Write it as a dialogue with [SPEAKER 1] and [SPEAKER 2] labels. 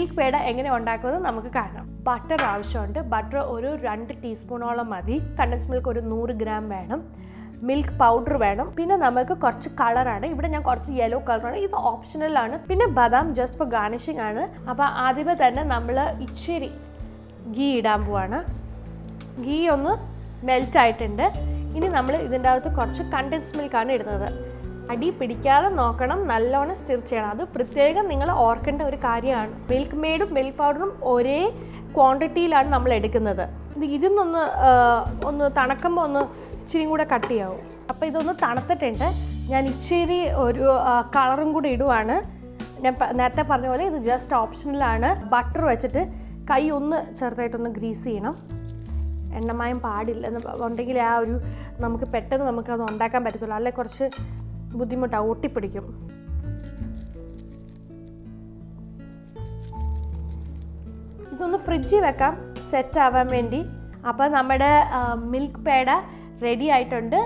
[SPEAKER 1] Milk peda എങ്ങനെ ഉണ്ടാക്കുമെന്ന് നമുക്ക് കാണാം. ബട്ടർ ആവശ്യമുണ്ട്. ബട്ടർ ഒരു 2 ടീസ്പൂണോളം മതി. കണ്ടൻസ് മിൽക്ക് ഒരു 100 ഗ്രാം വേണം. മിൽക്ക് പൗഡർ വേണം. പിന്നെ നമുക്ക് കുറച്ച് കളറാണ്. ഇവിടെ ഞാൻ കുറച്ച് യെല്ലോ കളറാണ്. ഇത് ഓപ്ഷണലാണ്. പിന്നെ ബദാം ജസ്റ്റ് ഫോർ ഗാർണിഷിംഗ് ആണ്. അപ്പോൾ ആദ്യമേ തന്നെ നമ്മൾ ഇച്ചിരി ഗീ ഇടാൻ പോവാണ്. ഗീ ഒന്ന് മെൽറ്റ് ആയിട്ടുണ്ട്. ഇനി നമ്മൾ ഇതിൻ്റെ അകത്ത് കുറച്ച് കണ്ടൻസ് മിൽക്കാണ് ഇടുന്നത്. അടി പിടിക്കാതെ നോക്കണം, നല്ലോണം സ്റ്റിർ ചെയ്യണം. അത് പ്രത്യേകം നിങ്ങൾ ഓർക്കേണ്ട ഒരു കാര്യമാണ്. മിൽക്ക് മെയ്ഡും മിൽക്ക് പൗഡറും ഒരേ ക്വാണ്ടിറ്റിയിലാണ് നമ്മൾ എടുക്കുന്നത്. ഒന്ന് തണുക്കുമ്പോൾ ഒന്ന് ഇച്ചിരി കൂടെ കട്ടിയാവും. അപ്പോൾ ഇതൊന്ന് തണുത്തിട്ടുണ്ട്. ഞാൻ ഇച്ചിരി ഒരു കളറും കൂടി ഇടുവാണ്. ഞാൻ നേരത്തെ പറഞ്ഞ പോലെ ഇത് ജസ്റ്റ് ഓപ്ഷണലാണ്. ബട്ടർ വെച്ചിട്ട് കൈ ഒന്ന് ചെറുതായിട്ടൊന്ന് ഗ്രീസ് ചെയ്യണം. എണ്ണമയം പാടില്ല ഉണ്ടെങ്കിൽ നമുക്ക് പെട്ടെന്ന് നമുക്കത് ഉണ്ടാക്കാൻ പറ്റത്തുള്ളൂ. അല്ലെങ്കിൽ കുറച്ച് ബുദ്ധിമുട്ടാണ്, ഒട്ടിപ്പിടിക്കും. ഇതൊന്ന് ഫ്രിഡ്ജിൽ വെക്കാം സെറ്റ് ആവാൻ വേണ്ടി. അപ്പോൾ നമ്മുടെ മിൽക്ക് പേട റെഡി ആയിട്ടുണ്ട്.